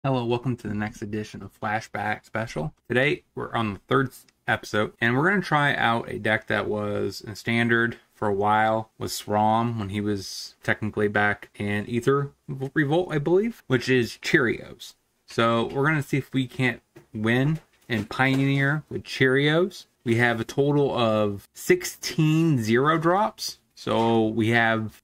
Hello, welcome to the next edition of Flashback Special. Today, we're on the third episode, and we're going to try out a deck that was in Standard for a while, with Srom when he was technically back in Ether Revolt, I believe, which is Cheerios. So, we're going to see if we can't win in Pioneer with Cheerios. We have a total of 16 zero drops, so we have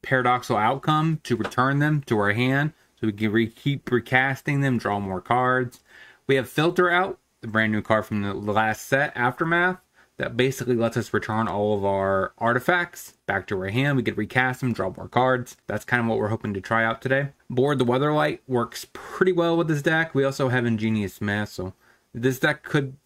Paradoxical Outcome to return them to our hand. So we can keep recasting them, draw more cards. We have Filter Out, the brand new card from the last set, Aftermath, that basically lets us return all of our artifacts back to our hand. We could recast them, draw more cards. That's kind of what we're hoping to try out today. Board the Weatherlight works pretty well with this deck. We also have Ingenious Smith, so this deck could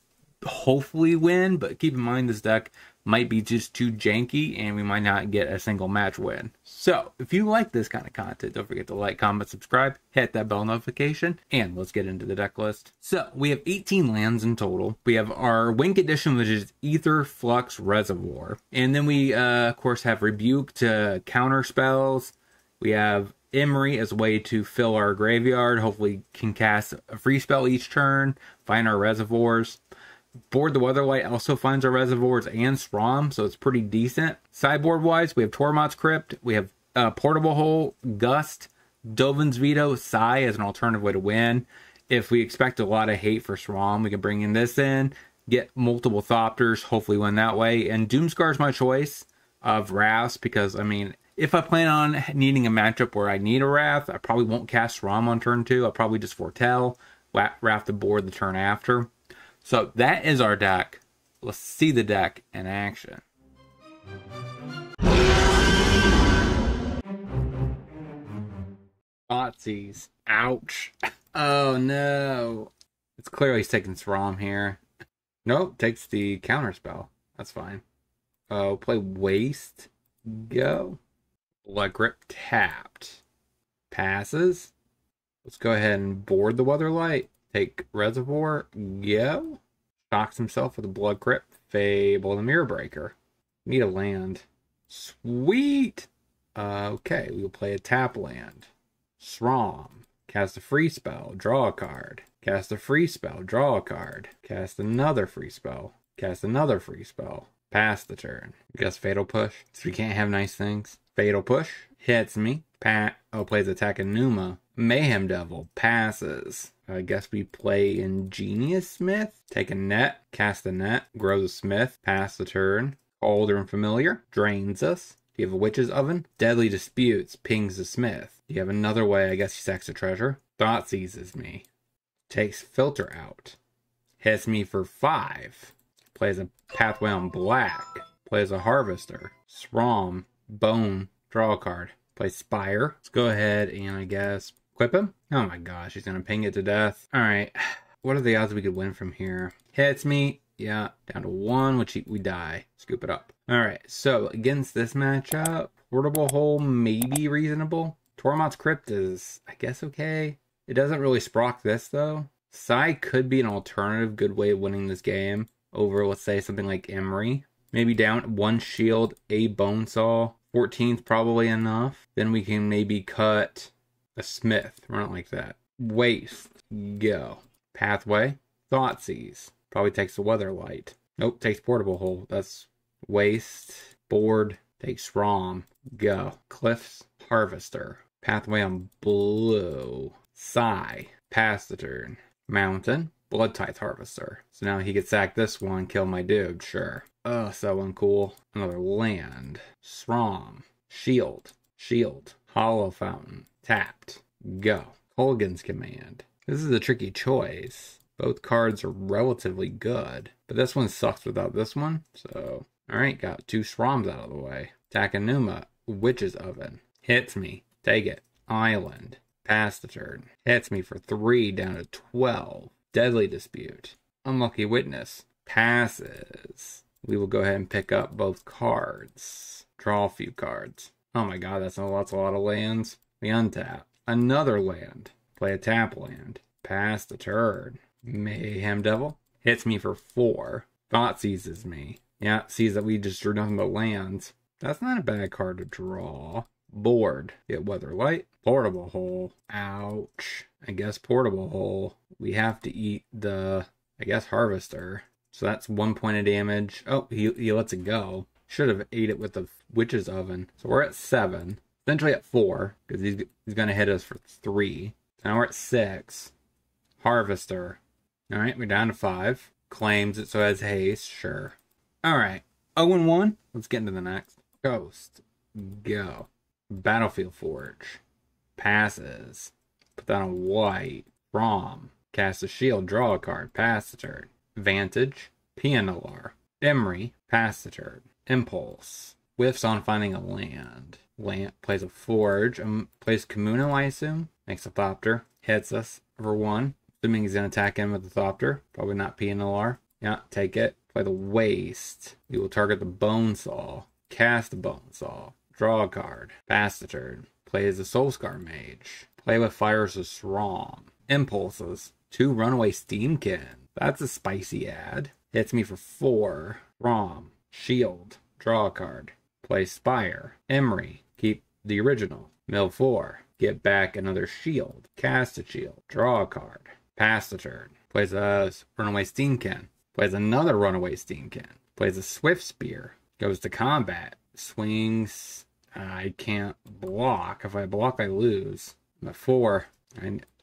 hopefully win, but keep in mind this deck might be just too janky and we might not get a single match win. So if you like this kind of content, don't forget to like, comment, subscribe, hit that bell notification, and let's get into the deck list. So we have 18 lands in total. We have our win condition, which is Ether Flux Reservoir, and then we of course have Rebuke to counter spells. We have Emery as a way to fill our graveyard, hopefully can cast a free spell each turn, find our reservoirs. Board the Weatherlight also finds our reservoirs and Strom, so it's pretty decent. Sideboard wise, we have Tormod's Crypt, we have Portable Hole, Gust, Dovin's Veto, Sai as an alternative way to win. If we expect a lot of hate for Strom, we can bring in this in, get multiple Thopters, hopefully win that way. And Doomscar's my choice of Wraths because, I mean, if I plan on needing a matchup where I need a Wrath, I probably won't cast Strom on turn 2. I'll probably just foretell, Wrath the board the turn after. So that is our deck. Let's see the deck in action. Thoughtseize. Ouch. Oh no. It's clearly taking Srom here. Nope, takes the counter spell. That's fine. Oh, play Waste. Go. Blood Grip tapped. Passes. Let's go ahead and board the Weatherlight. Take Reservoir, go. Shocks himself with a Blood Grip. Fable the Mirror Breaker. Need a land. Sweet! Okay, we will play a tap land. Srom. Cast a free spell, draw a card. Cast a free spell, draw a card. Cast another free spell. Cast another free spell. Pass the turn. I guess Fatal Push, so we can't have nice things. Fatal Push hits me. Plays Attack Enuma. Mayhem Devil passes. I guess we play Ingenious Smith. Take a net, cast a net, grow the Smith, pass the turn. Older and Familiar drains us. Do you have a Witch's Oven? Deadly Disputes pings the Smith. Do you have another way? I guess he sacks a treasure. Thought seizes me. Takes Filter Out. Hits me for 5. Plays a Pathway on Black. Plays a Harvester. Srom. Bone. Draw a card. Play Spire. Let's go ahead and I guess equip him. Oh my gosh, he's gonna ping it to death. Alright, what are the odds we could win from here? Hits me. Yeah, down to 1, which we die. Scoop it up. Alright, so against this matchup, Portable Hole may be reasonable. Tormod's Crypt is, I guess, okay. It doesn't really sprock this though. Sai could be an alternative good way of winning this game over, let's say, something like Emery. Maybe down 1 shield, a Bonesaw. 14th probably enough. Then we can maybe cut a Smith. Run it like that. Waste. Go. Pathway. Thoughtseize. Probably takes the Weatherlight. Nope, takes Portable Hole. That's Waste. Board. Takes Rom. Go. Cliffs. Harvester. Pathway on Blue. Sai. Pass the turn. Mountain. Blood Tithe Harvester. So now he could sack this one, kill my dude. Sure. Oh, so uncool. Another land. Srom. Shield. Shield. Hollow Fountain. Tapped. Go. Colgan's Command. This is a tricky choice. Both cards are relatively good, but this one sucks without this one. So, alright, got 2 Sroms out of the way. Takanuma. Witch's Oven. Hits me. Take it. Island. Pass the turn. Hits me for 3 down to 12. Deadly Dispute. Unlucky Witness. Passes. We will go ahead and pick up both cards. Draw a few cards. Oh my god, that's a lot of lands. We untap. Another land. Play a tap land. Pass the turn. Mayhem Devil. Hits me for 4. Thought seizes me. Yeah, sees that we just drew nothing but lands. That's not a bad card to draw. board. Get Weatherlight. Portable hole. Ouch. I guess portable hole. We have to eat the, I guess, harvester. So that's 1 point of damage. Oh, he lets it go. Should have ate it with the witch's oven. So we're at 7. Essentially at 4, because he's going to hit us for 3. Now we're at 6. Harvester. Alright, we're down to 5. Claims it, so it has haste. Sure. Alright. 0-1. Let's get into the next. Ghost. Go. Battlefield Forge. Passes. Put that on white. Rom. Cast a shield. Draw a card. Pass the turn. Vantage. Pianalar. Emery. Pass the turn. Impulse. Whiffs on finding a land. Plays a Forge. Plays Kamuno, I assume. Makes a Thopter. Hits us for 1. Assuming he's going to attack him with the Thopter. Probably not Pianalar. Yeah, take it. Play the Waste. We will target the Bonesaw. Cast the Bonesaw. Draw a card. Pass the turn. Plays the Soulscar Mage. Play with Fires of Srom. Impulses. 2 Runaway Steamkin. That's a spicy ad. Hits me for 4. Rom. Shield. Draw a card. Play Spire. Emery. Keep the original. Mill 4. Get back another shield. Cast a shield. Draw a card. Pass the turn. Plays a Runaway Steamkin. Plays another Runaway Steamkin. Plays a Swift Spear. Goes to combat. Swings. I can't block. If I block, I lose. I'm at 4.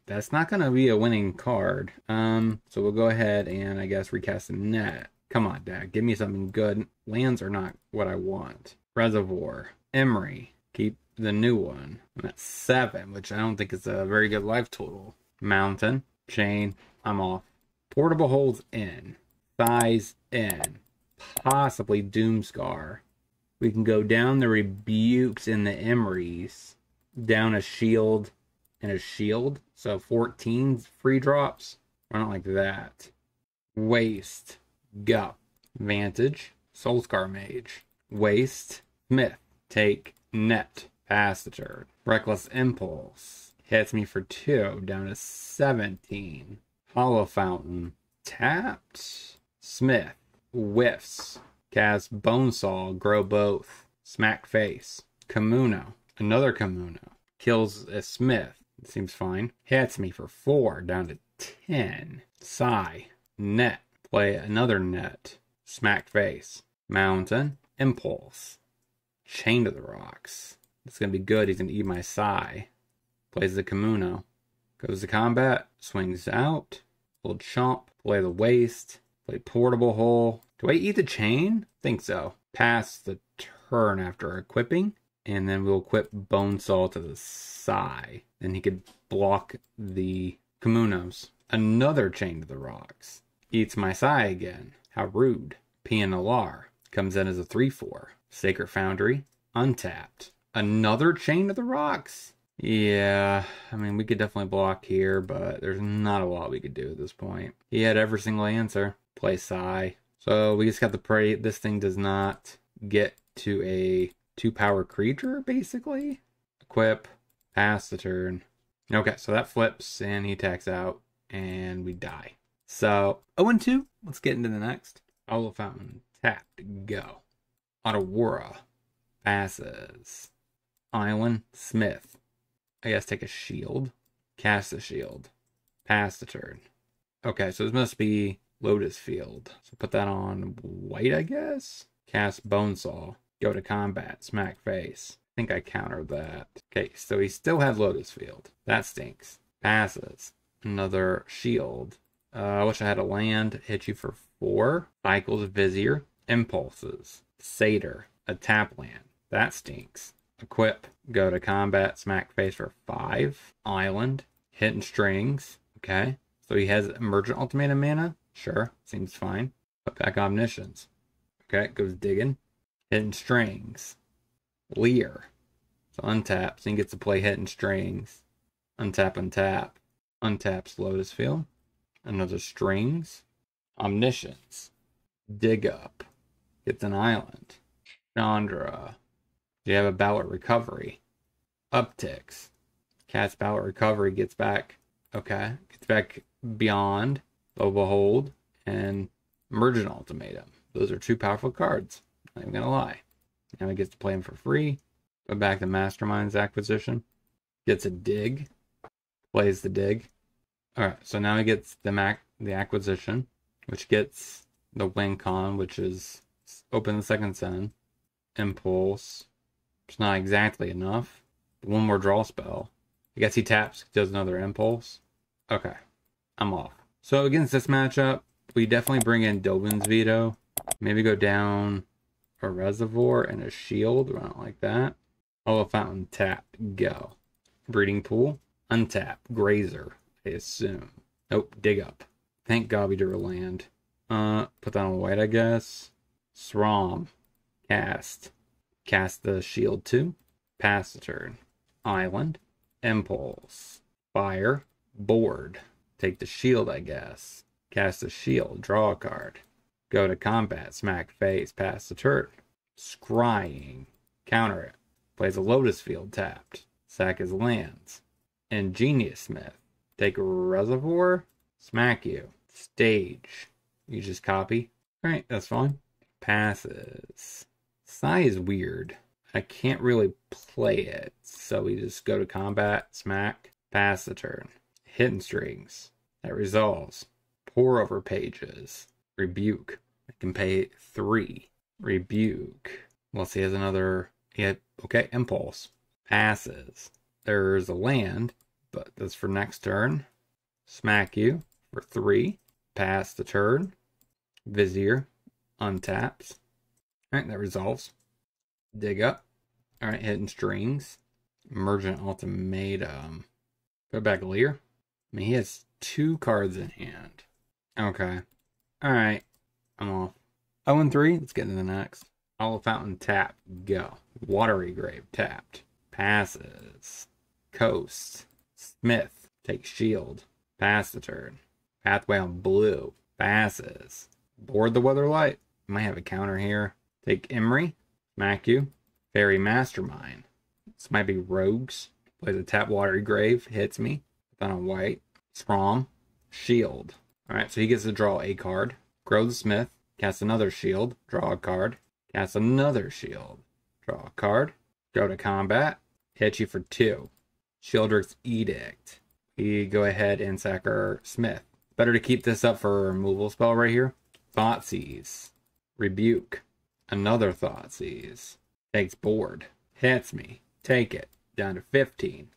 That's not going to be a winning card. So we'll go ahead and, I guess, recast the net. Come on, Dad. Give me something good. Lands are not what I want. Reservoir. Emery. Keep the new one. I'm at 7, which I don't think is a very good life total. Mountain. Chain. I'm off. Portable holes in. Thighs in. Possibly Doomscar. We can go down the Rebukes and the Emerys. Down a shield and a shield. So 14 free drops. I don't like that. Waste. Go. Vantage. Soulscar Mage. Waste. Smith. Take. Net. Pass the turn. Reckless Impulse. Hits me for 2. Down to 17. Hollow Fountain. Tapped. Smith. Whiffs. Cast Bonesaw. Grow both. Smack face. Kamuno. Another Kamuno. Kills a Smith. It seems fine. Hits me for 4. Down to 10. Sigh. Net. Play another net. Smack face. Mountain. Impulse. Chain to the Rocks. It's going to be good. He's going to eat my Sigh. Plays the Kamuno. Goes to combat. Swings out. Little chomp. Play the Waste. Play Portable Hole. Do I eat the chain? Think so. Pass the turn after equipping. And then we'll equip Bonesaw to the Sigh. Then he could block the Kamunos. Another Chain to the Rocks. Eats my Sigh again. How rude. Pianalar. Comes in as a 3/4. Sacred Foundry. Untapped. Another Chain to the Rocks? Yeah, I mean, we could definitely block here, but there's not a lot we could do at this point. He had every single answer. Play Sigh. So we just got to pray this thing does not get to a 2-power creature, basically. Equip. Pass the turn. Okay, so that flips, and he attacks out, and we die. So, 0-2. Let's get into the next. Hollow Fountain. Tapped. Go. Otawara. Passes. Island. Smith. I guess take a shield. Cast a shield. Pass the turn. Okay, so this must be Lotus Field. So put that on white, I guess. Cast Bonesaw. Go to combat. Smack face. I think I countered that. Okay, so he still had Lotus Field. That stinks. Passes. Another shield. I wish I had a land. Hit you for 4. Cycles Vizier. Impulses. Satyr. A tap land. That stinks. Equip. Go to combat. Smack face for 5. Island. Hidden Strings. Okay. So he has Emergent Ultimatum mana. Sure. Seems fine. Put back Omniscience. Okay. Goes digging. Hidden Strings. Leer. So untap. So he gets to play Hidden Strings. Untap, untap. Untaps Lotus Field. Another Strings. Omniscience. Dig up. Gets an island. Chandra. You have a Ballot Recovery. Upticks. Cast Ballot Recovery. Gets back. Okay. Gets back Beyond. Lo Behold. And Emergent Ultimatum. Those are 2 powerful cards. Not even gonna lie. Now he gets to play them for free. Go back to Mastermind's acquisition. Gets a dig. Plays the dig. Alright, so now he gets the acquisition, which gets the win con, which is open the second send. Impulse. It's not exactly enough. One more draw spell. I guess he taps, does another impulse. Okay, I'm off. So against this matchup, we definitely bring in Dobin's Veto. Maybe go down a Reservoir and a Shield, run it like that. Hollow Fountain, tap, go. Breeding Pool, untap, Grazer, I assume. Nope, dig up. Thank God we drew a land. Put that on white, I guess. Srom, cast. Cast the Shield too. Pass the turn. Island, Impulse, Fire, Board. Take the Shield, I guess. Cast the Shield, draw a card. Go to combat, smack face, pass the turn. Scrying, counter it. Plays a Lotus Field tapped. Sack his lands. Ingenious Smith, take a Reservoir, smack you. Stage, you just copy. Alright, that's fine. Passes. Sai is weird. I can't really play it, so we just go to combat, smack, pass the turn. Hidden Strings, that resolves. Pour over pages. Rebuke, I can pay 3. Rebuke. Let's see, he has another. Okay, Impulse. Passes. There's a land, but that's for next turn. Smack you for 3. Pass the turn. Vizier. Untaps. Alright, that resolves. Dig up. Alright, Hidden Strings. Emergent Ultimatum. Go back Lear. I mean, he has 2 cards in hand. Okay. Alright. I'm off. 0-3. Let's get into the next. Hollow Fountain, tap. Go. Watery Grave, tapped. Passes. Coast. Smith. Take Shield. Pass the turn. Pathway on blue. Passes. Board the Weatherlight. Might have a counter here. Take Emery. Smack you. Fairy Mastermind. This might be Rogues. Plays a tap Watery Grave. Hits me. Put on a white. Strom. Shield. Alright, so he gets to draw a card. Grow the Smith. Cast another Shield. Draw a card. Cast another Shield. Draw a card. Go to combat. Hit you for 2. Shieldrick's Edict. We go ahead and sack our Smith. Better to keep this up for a removal spell right here. Thoughtseize. Rebuke. Another Thoughtseize. Takes board. Hits me. Take it. Down to 15.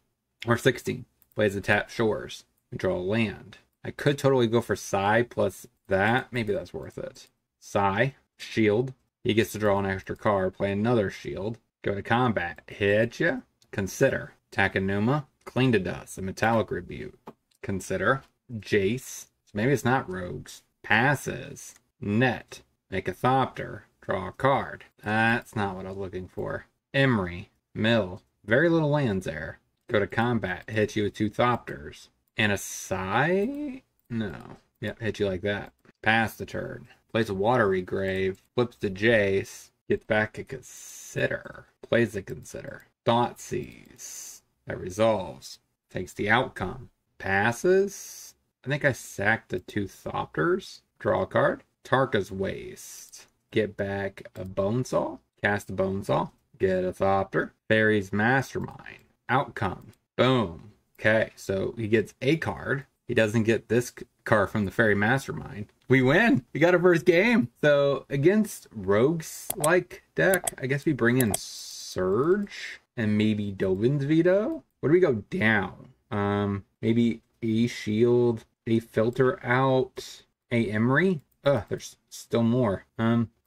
Or 16. Plays a tap Shores. We draw a land. I could totally go for Sai plus that. Maybe that's worth it. Sai. Shield. He gets to draw an extra card. Play another Shield. Go to combat. Hit ya. Consider. Takanuma. Clean to Dust. A Metallic Rebuke. Consider. Jace. So maybe it's not Rogues. Passes. Net. Make a Thopter. Draw a card. That's not what I was looking for. Emery. Mill. Very little lands there. Go to combat. Hit you with 2 Thopters. And a Sai? No. Yep, hit you like that. Pass the turn. Plays a Watery Grave. Flips to Jace. Gets back a Consider. Plays a Consider. Thoughtseize. That resolves. Takes the outcome. Passes. I think I sacked the 2 Thopters. Draw a card. Tarka's Waste. Get back a Bonesaw. Cast a Bonesaw. Get a Thopter. Fairy's Mastermind. Outcome. Boom. Okay, so he gets a card. He doesn't get this card from the Fairy Mastermind. We win. We got our first game. So against Rogues-like deck, I guess we bring in Surge and maybe Dobin's Veto. Where do we go down? Maybe a Shield, a Filter out, a Emery. There's still more.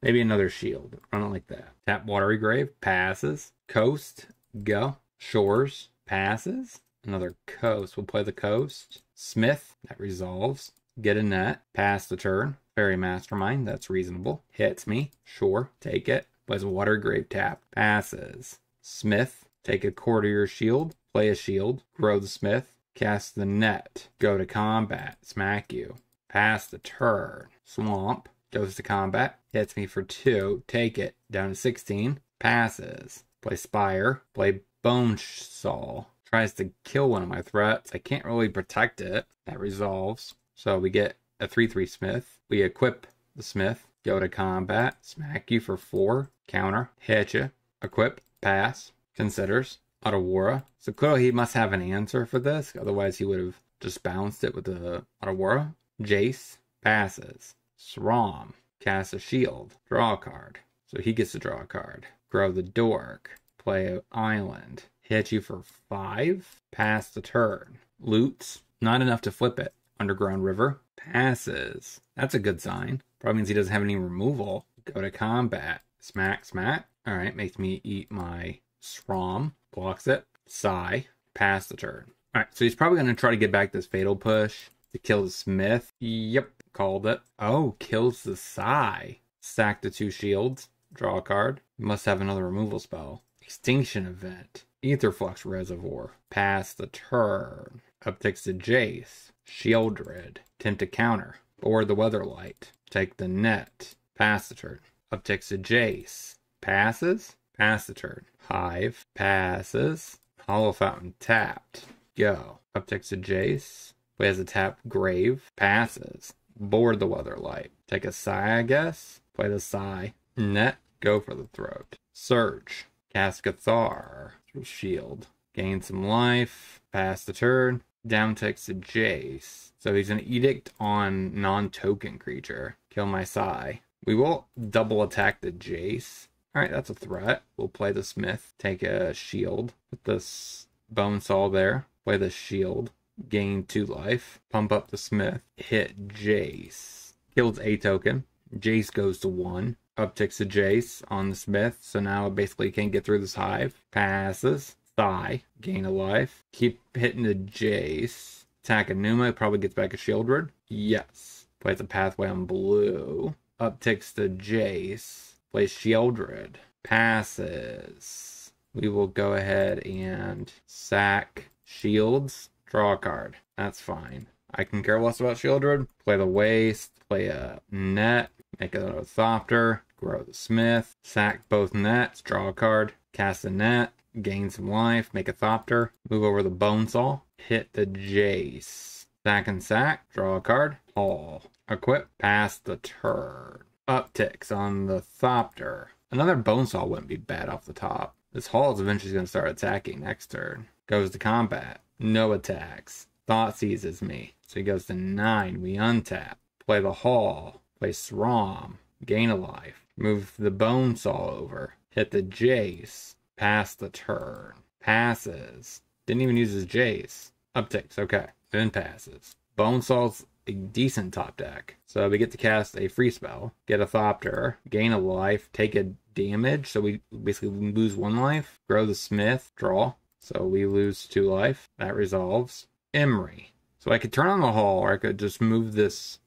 Maybe another Shield. Run it like that. Tap Watery Grave. Passes. Coast. Go. Shores. Passes. Another Coast. We'll play the Coast. Smith. That resolves. Get a net. Pass the turn. Fairy Mastermind. That's reasonable. Hits me. Sure. Take it. Plays a Watery Grave tap. Passes. Smith. Take a Courtier Shield. Play a Shield. Grow the Smith. Cast the net. Go to combat. Smack you. Pass the turn. Swamp. Goes to combat. Hits me for 2. Take it. Down to 16. Passes. Play Spire. Play Bonesaw. Tries to kill one of my threats. I can't really protect it. That resolves. So we get a 3/3 Smith. We equip the Smith. Go to combat. Smack you for 4. Counter. Hit you. Equip. Pass. Considers. Otawara. So clearly he must have an answer for this. Otherwise he would have just bounced it with the Otawara. Jace. Passes. Srom. Casts a shield. Draw a card. So he gets to draw a card. Grow the Dork. Play an island. Hit you for 5. Pass the turn. Loots. Not enough to flip it. Underground River. Passes. That's a good sign. Probably means he doesn't have any removal. Go to combat. Smack, smack. Alright, makes me eat my Srom. Blocks it. Sigh. Pass the turn. Alright, so he's probably going to try to get back this Fatal Push to kill the Smith. Yep, called it. Oh, kills the Sigh. Sack the 2 shields. Draw a card. Must have another removal spell. Extinction Event. Aetherflux Reservoir. Pass the turn. Upticks the Jace. Shieldred. Attempt to counter. Board the Weatherlight. Take the net. Pass the turn. Upticks the Jace. Passes. Pass the turn. Hive. Passes. Hollow Fountain tapped. Go. Upticks the Jace. Plays a tapped Grave. Passes. Board the Weatherlight. Take a Sigh, I guess. Play the Sigh. Net. Go for the Throat. Surge. Cast Cathar. Through Shield. Gain some life. Pass the turn. Down takes the Jace. So he's an Edict on non-token creature. Kill my Sigh. We will double attack the Jace. Alright, that's a threat. We'll play the Smith. Take a shield. Put this Bone Saw there. Play the shield. Gain 2 life. Pump up the Smith. Hit Jace. Kills a token. Jace goes to 1. Upticks the Jace on the Smith. So now it basically can't get through this hive. Passes. Sigh. Gain a life. Keep hitting the Jace. Attack a Numa. Probably gets back a Shieldred. Yes. Plays a Pathway on blue. Upticks the Jace. Plays Shieldred. Passes. We will go ahead and sack shields. Draw a card. That's fine. I can care less about Shieldred. Play the Waste. Play a net. Make a Thopter. Grow the Smith. Sack both nets. Draw a card. Cast a net. Gain some life. Make a Thopter. Move over the Bone Saw. Hit the Jace. Sack and sack. Draw a card. Haul. Equip. Pass the turn. Upticks on the Thopter. Another Bone Saw wouldn't be bad off the top. This Haul is eventually going to start attacking next turn. Goes to combat. No attacks. Thought seizes me. So he goes to 9. We untap. Play the Haul. Play Srom. Gain a life. Move the Bone Saw over. Hit the Jace. Pass the turn. Passes. Didn't even use his Jace. Upticks. Okay. Then passes. Bone Saw's a decent top deck. So we get to cast a free spell. Get a Thopter. Gain a life. Take a damage. So we basically lose 1 life. Grow the Smith. Draw. So we lose 2 life. That resolves. Emery. So I could turn on the Haul, or I could just move this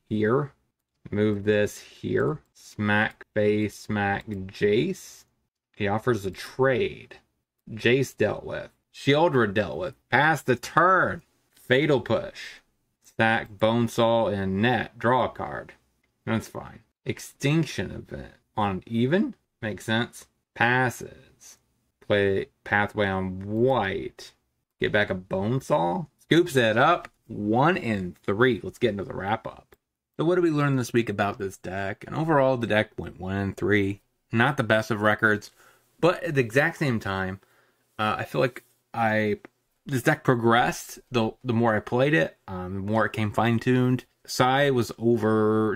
here. Move this here. Smack face, smack Jace. He offers a trade. Jace dealt with. Shieldred dealt with. Pass the turn. Fatal Push. Stack Bonesaw and net. Draw a card. That's fine. Extinction Event. On even? Makes sense. Passes. Play Pathway on white. Get back a Bonesaw. Scoops it up. 1 and 3. Let's get into the wrap up. So what did we learn this week about this deck? And overall, the deck went 1 and 3. Not the best of records. But at the exact same time, I feel like this deck progressed the more I played it, the more it came fine-tuned. Sai was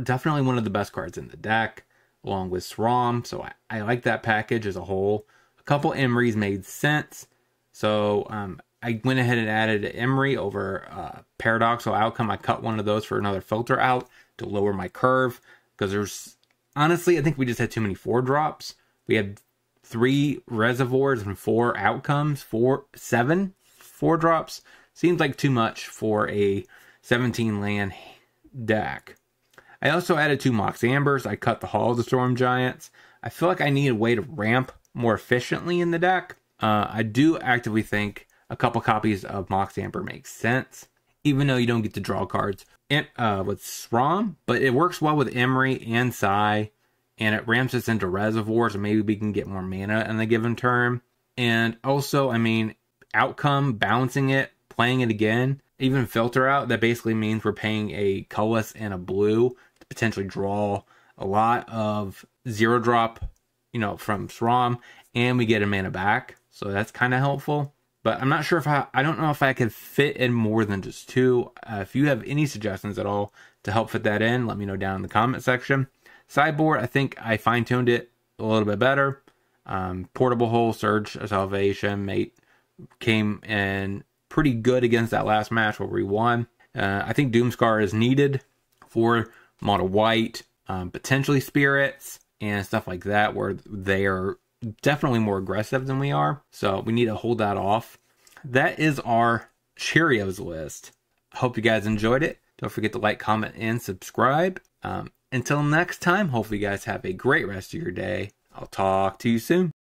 definitely one of the best cards in the deck, along with Srom, so I like that package as a whole. A couple Emerys made sense, so I went ahead and added Emery over Paradoxical Outcome. I cut one of those for another filter out to lower my curve, because honestly, I think we just had too many 4-drops. We had 3 reservoirs and 4 outcomes. 7 4-drops seems like too much for a 17 land deck. I also added 2 Mox Ambers. I cut the Hall of the Storm Giants. I feel like I need a way to ramp more efficiently in the deck. I do actively think a couple copies of Mox Amber makes sense, even though you don't get to draw cards with Srom, but it works well with Emery and Sai. And it ramps us into reservoirs, and maybe we can get more mana in the given turn. And also, I mean, outcome, balancing it, playing it again, even filter out, that basically means we're paying a colorless and a blue to potentially draw a lot of 0-drop, from Srom, and we get a mana back. so that's kind of helpful. But I'm not sure if I don't know if I could fit in more than just 2. If you have any suggestions at all to help fit that in, let me know down in the comment section. Sideboard, I think I fine-tuned it a little bit better. Portable Hole, Surge of Salvation, Mate came in pretty good against that last match where we won. I think Doomscar is needed for Mono White, potentially Spirits, and stuff like that, where they are definitely more aggressive than we are. So we need to hold that off. That is our Cheerios list. I hope you guys enjoyed it. Don't forget to like, comment, and subscribe. Until next time, hopefully you guys have a great rest of your day. I'll talk to you soon.